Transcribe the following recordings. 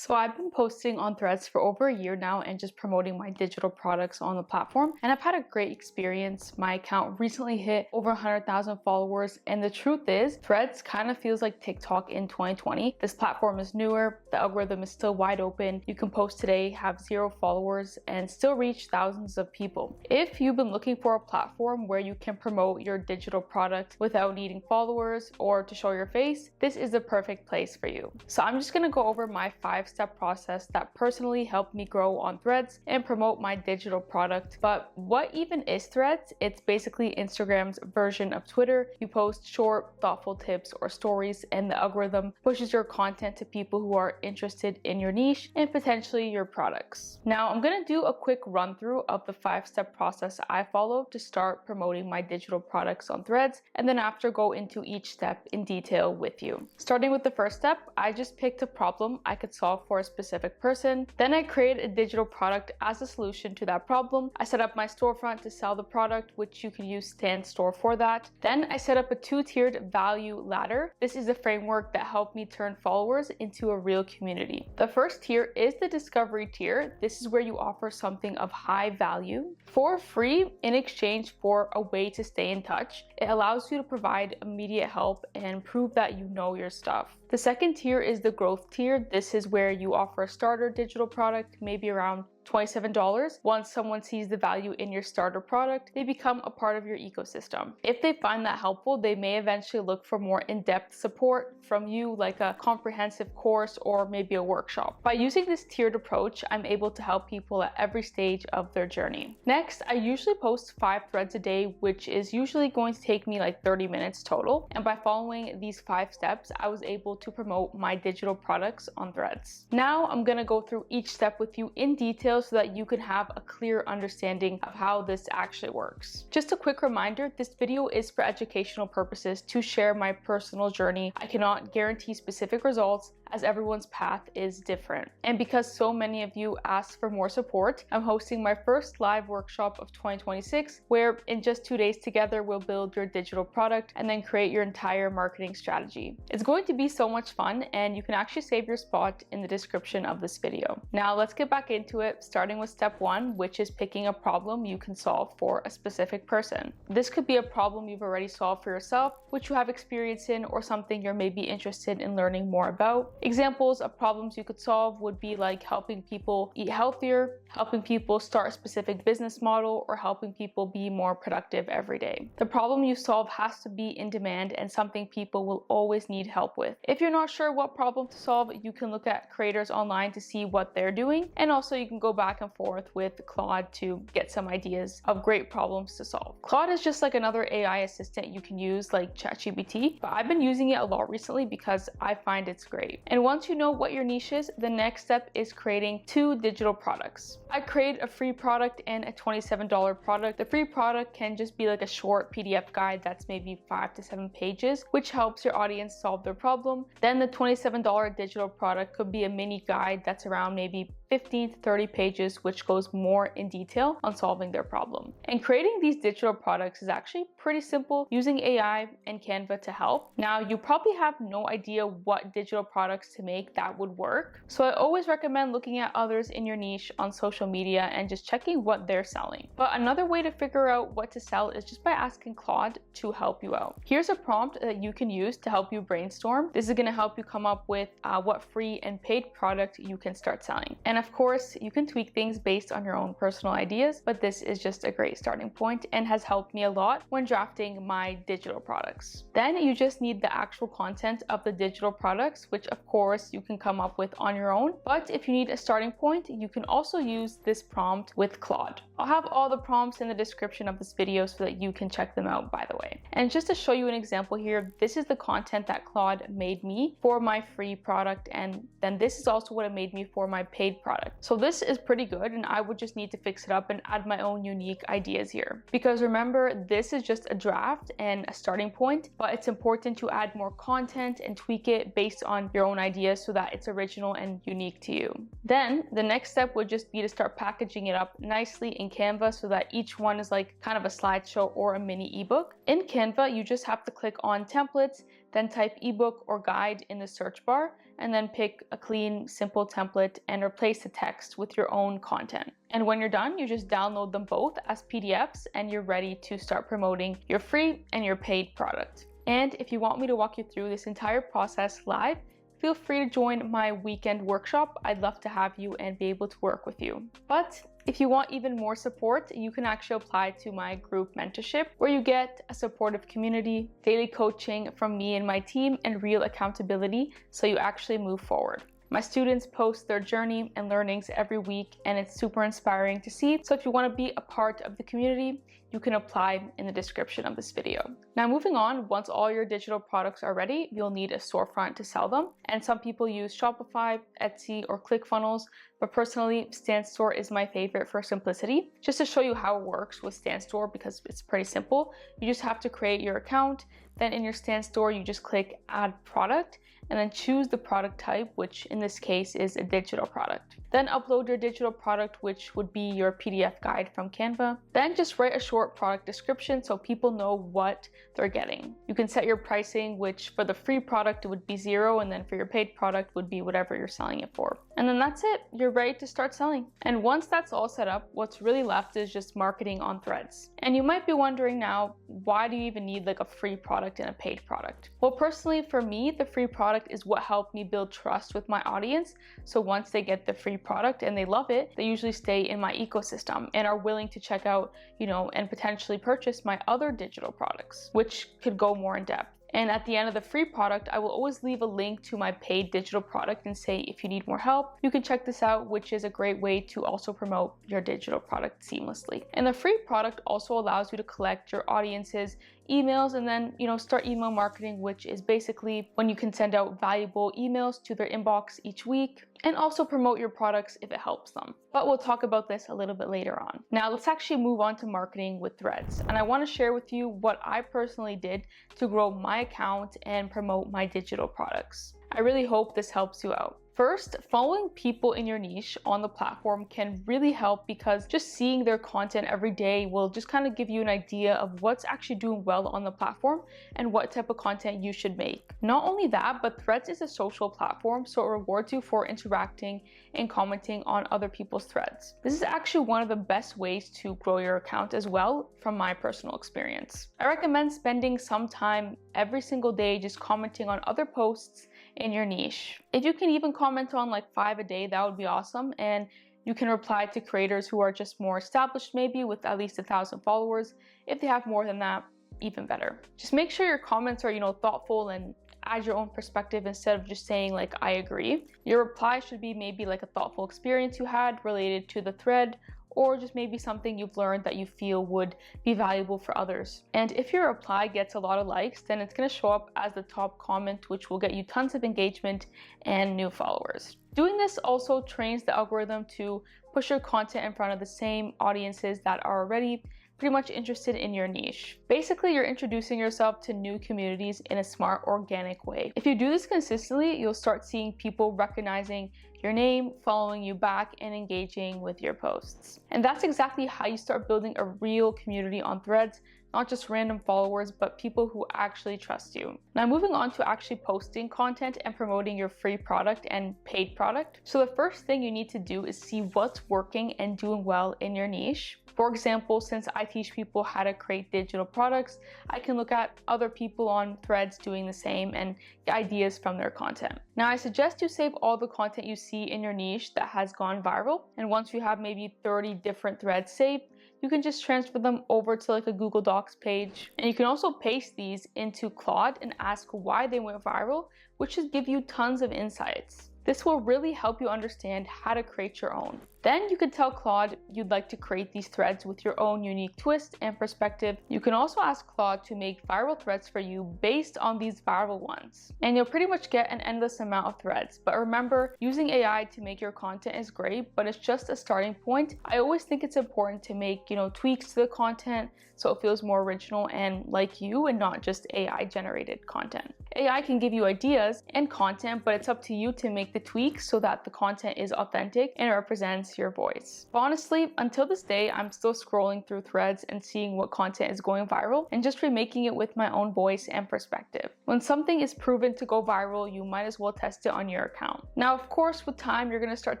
So I've been posting on Threads for over a year now and just promoting my digital products on the platform. And I've had a great experience. My account recently hit over 100,000 followers. And the truth is, Threads kind of feels like TikTok in 2020. This platform is newer. The algorithm is still wide open. You can post today, have 0 followers, and still reach thousands of people. If you've been looking for a platform where you can promote your digital product without needing followers or to show your face, this is the perfect place for you. So I'm just going to go over my 5-step process that personally helped me grow on Threads and promote my digital product. But what even is Threads? It's basically Instagram's version of Twitter. You post short, thoughtful tips or stories, and the algorithm pushes your content to people who are interested in your niche and potentially your products. Now, I'm going to do a quick run through of the 5-step process I followed to start promoting my digital products on Threads, and then after go into each step in detail with you. Starting with the first step, I just picked a problem I could solve for a specific person. Then I created a digital product as a solution to that problem. I set up my storefront to sell the product, which you can use Stand Store for that. Then I set up a 2-tiered value ladder. This is a framework that helped me turn followers into a real community. The first tier is the discovery tier. This is where you offer something of high value for free in exchange for a way to stay in touch. It allows you to provide immediate help and prove that you know your stuff. The second tier is the growth tier. This is where you offer a starter digital product, maybe around $27. Once someone sees the value in your starter product, they become a part of your ecosystem. If they find that helpful, they may eventually look for more in-depth support from you, like a comprehensive course or maybe a workshop. By using this tiered approach, I'm able to help people at every stage of their journey. Next, I usually post 5 threads a day, which is usually going to take me like 30 minutes total. And by following these 5 steps, I was able to promote my digital products on Threads. Now I'm going to go through each step with you in detail so that you can have a clear understanding of how this actually works. Just a quick reminder, this video is for educational purposes to share my personal journey. I cannot guarantee specific results as everyone's path is different. And because so many of you asked for more support, I'm hosting my first live workshop of 2026, where in just 2 days together, we'll build your digital product and then create your entire marketing strategy. It's going to be so much fun, and you can actually save your spot in the description of this video. Now let's get back into it, starting with step 1, which is picking a problem you can solve for a specific person. This could be a problem you've already solved for yourself, which you have experience in, or something you're maybe interested in learning more about. Examples of problems you could solve would be like helping people eat healthier, helping people start a specific business model, or helping people be more productive every day. The problem you solve has to be in demand and something people will always need help with. If you're not sure what problem to solve, you can look at creators online to see what they're doing, and also you can go back and forth with Claude to get some ideas of great problems to solve. Claude is just like another AI assistant you can use like ChatGPT, but I've been using it a lot recently because I find it's great. And once you know what your niche is, the next step is creating 2 digital products. I create a free product and a $27 product. The free product can just be like a short PDF guide that's maybe 5 to 7 pages, which helps your audience solve their problem. Then the $27 digital product could be a mini guide that's around maybe 15 to 30 pages, which goes more in detail on solving their problem. And creating these digital products is actually pretty simple using AI and Canva to help. Now, you probably have no idea what digital products to make that would work. So I always recommend looking at others in your niche on social media and just checking what they're selling. But another way to figure out what to sell is just by asking Claude to help you out. Here's a prompt that you can use to help you brainstorm. This is going to help you come up with what free and paid product you can start selling. And of course, you can tweak things based on your own personal ideas, but this is just a great starting point and has helped me a lot when drafting my digital products. Then you just need the actual content of the digital products, which of course you can come up with on your own. But if you need a starting point, you can also use this prompt with Claude. I'll have all the prompts in the description of this video so that you can check them out, by the way. And just to show you an example here, this is the content that Claude made me for my free product, and then this is also what it made me for my paid product. So this is pretty good, and I would just need to fix it up and add my own unique ideas here. Because remember, this is just a draft and a starting point, but it's important to add more content and tweak it based on your own ideas so that it's original and unique to you. Then the next step would just be to start packaging it up nicely in Canva so that each one is like kind of a slideshow or a mini ebook. In Canva, you just have to click on templates, then type ebook or guide in the search bar, and then pick a clean, simple template and replace the text with your own content. And when you're done, you just download them both as PDFs and you're ready to start promoting your free and your paid product. And if you want me to walk you through this entire process live, feel free to join my weekend workshop. I'd love to have you and be able to work with you. But if you want even more support, you can actually apply to my group mentorship, where you get a supportive community, daily coaching from me and my team, and real accountability so you actually move forward. My students post their journey and learnings every week, and it's super inspiring to see. So if you want to be a part of the community, you can apply in the description of this video. Now moving on, once all your digital products are ready, you'll need a storefront to sell them. And some people use Shopify, Etsy, or ClickFunnels, but personally, StanStore is my favorite for simplicity. Just to show you how it works with StanStore, because it's pretty simple, you just have to create your account. Then in your StanStore, you just click Add Product, and then choose the product type, which in this case is a digital product. Then upload your digital product, which would be your PDF guide from Canva. Then just write a short product description so people know what they're getting. You can set your pricing, which for the free product it would be $0, and then for your paid product would be whatever you're selling it for. And then that's it, you're ready to start selling. And once that's all set up, what's really left is just marketing on Threads. And you might be wondering now, why do you even need like a free product and a paid product? Well, personally for me, the free product is what helped me build trust with my audience. So once they get the free product and they love it, they usually stay in my ecosystem and are willing to check out, and potentially purchase my other digital products, which could go more in depth. And at the end of the free product, I will always leave a link to my paid digital product and say, if you need more help, you can check this out, which is a great way to also promote your digital product seamlessly. And the free product also allows you to collect your audience's emails and then, start email marketing, which is basically when you can send out valuable emails to their inbox each week and also promote your products if it helps them. But we'll talk about this a little bit later on. Now let's actually move on to marketing with Threads. And I want to share with you what I personally did to grow my account and promote my digital products. I really hope this helps you out. First, following people in your niche on the platform can really help, because just seeing their content every day will just kind of give you an idea of what's actually doing well on the platform and what type of content you should make. Not only that, but Threads is a social platform, so it rewards you for interacting and commenting on other people's threads. This is actually one of the best ways to grow your account as well, from my personal experience. I recommend spending some time every single day just commenting on other posts in your niche. If you can even comment on like 5 a day, that would be awesome. And you can reply to creators who are just more established, maybe with at least 1,000 followers. If they have more than that, even better. Just make sure your comments are, thoughtful and add your own perspective instead of just saying like, I agree. Your reply should be maybe like a thoughtful experience you had related to the thread, or just maybe something you've learned that you feel would be valuable for others. And if your reply gets a lot of likes, then it's going to show up as the top comment, which will get you tons of engagement and new followers. Doing this also trains the algorithm to push your content in front of the same audiences that are already pretty much interested in your niche. Basically, you're introducing yourself to new communities in a smart, organic way. If you do this consistently, you'll start seeing people recognizing your name, following you back, and engaging with your posts. And that's exactly how you start building a real community on Threads, not just random followers, but people who actually trust you. Now moving on to actually posting content and promoting your free product and paid product. So the first thing you need to do is see what's working and doing well in your niche. For example, since I teach people how to create digital products, I can look at other people on Threads doing the same and get ideas from their content. Now I suggest you save all the content you see in your niche that has gone viral. And once you have maybe 30 different threads saved, you can just transfer them over to like a Google Docs page. And you can also paste these into Claude and ask why they went viral, which should give you tons of insights. This will really help you understand how to create your own. Then you can tell Claude you'd like to create these threads with your own unique twist and perspective. You can also ask Claude to make viral threads for you based on these viral ones. And you'll pretty much get an endless amount of threads. But remember, using AI to make your content is great, but it's just a starting point. I always think it's important to make, tweaks to the content so it feels more original and like you, and not just AI generated content. AI can give you ideas and content, but it's up to you to make the tweaks so that the content is authentic and represents to your voice. But honestly, until this day, I'm still scrolling through threads and seeing what content is going viral and just remaking it with my own voice and perspective. When something is proven to go viral, you might as well test it on your account. Now, of course, with time, you're going to start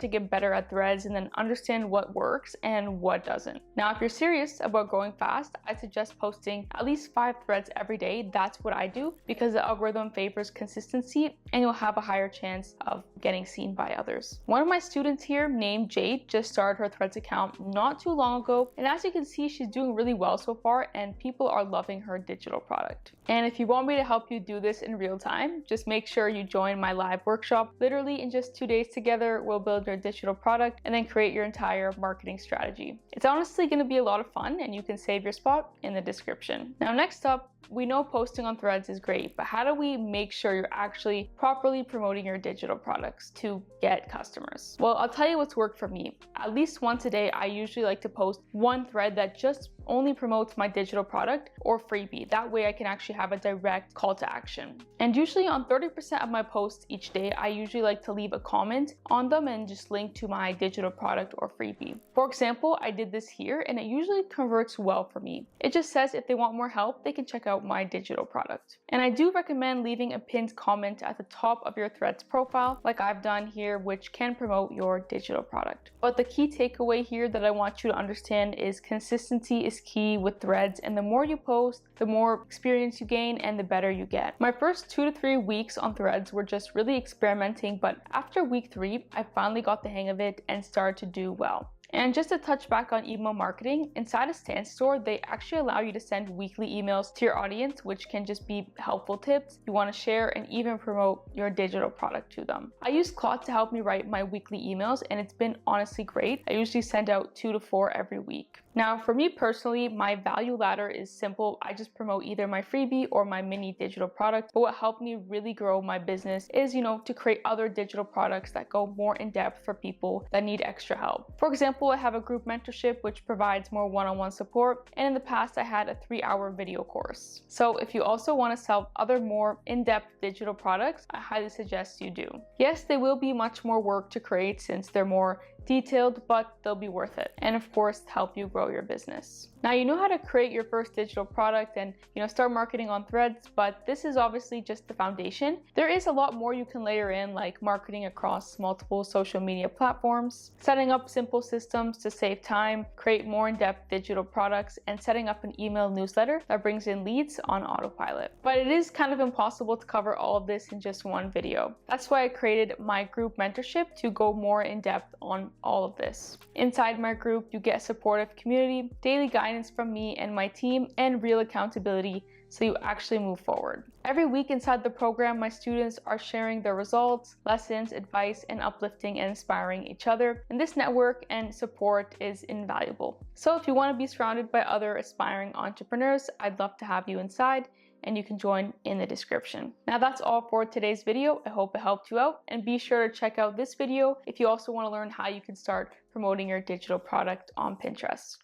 to get better at threads and then understand what works and what doesn't. Now, if you're serious about growing fast, I suggest posting at least 5 threads every day. That's what I do because the algorithm favors consistency and you'll have a higher chance of getting seen by others. One of my students here named Jade just started her threads account not too long ago, and as you can see, she's doing really well so far and people are loving her digital product. And if you want me to help you do this in real time, just make sure you join my live workshop. Literally in just 2 days together, we'll build your digital product and then create your entire marketing strategy. It's honestly going to be a lot of fun and you can save your spot in the description. Now, next up, we know posting on threads is great, but how do we make sure you're actually properly promoting your digital products to get customers? Well, I'll tell you what's worked for me. At least once a day, I usually like to post one thread that just only promotes my digital product or freebie. That way I can actually have a direct call to action. And usually on 30% of my posts each day, I usually like to leave a comment on them and just link to my digital product or freebie. For example, I did this here and it usually converts well for me. It just says if they want more help, they can check out my digital product. And I do recommend leaving a pinned comment at the top of your threads profile like I've done here, which can promote your digital product. But the key takeaway here that I want you to understand is consistency is key with threads, and the more you post, the more experience you gain and the better you get. My first 2 to 3 weeks on threads were just really experimenting, but after week 3, I finally got the hang of it and started to do well. And just to touch back on email marketing, inside a Stand store, they actually allow you to send weekly emails to your audience, which can just be helpful tips you want to share and even promote your digital product to them. I use Claude to help me write my weekly emails and it's been honestly great. I usually send out 2 to 4 every week. Now, for me personally, my value ladder is simple. I just promote either my freebie or my mini digital product. But what helped me really grow my business is, to create other digital products that go more in depth for people that need extra help. For example, I have a group mentorship, which provides more one-on-one support. And in the past, I had a 3-hour video course. So if you also want to sell other more in-depth digital products, I highly suggest you do. Yes, they will be much more work to create since they're more detailed, but they'll be worth it. And of course, help you grow your business. Now, you know how to create your first digital product and start marketing on threads, but this is obviously just the foundation. There is a lot more you can layer in, like marketing across multiple social media platforms, setting up simple systems to save time, create more in-depth digital products, and setting up an email newsletter that brings in leads on autopilot. But it is kind of impossible to cover all of this in just one video. That's why I created my group mentorship to go more in depth on all of this. Inside my group, you get a supportive community, daily guidance from me and my team, and real accountability so you actually move forward. Every week inside the program, my students are sharing their results, lessons, advice, and uplifting and inspiring each other. And this network and support is invaluable. So if you want to be surrounded by other aspiring entrepreneurs, I'd love to have you inside, and you can join in the description. Now that's all for today's video. I hope it helped you out, and be sure to check out this video if you also want to learn how you can start promoting your digital product on Pinterest.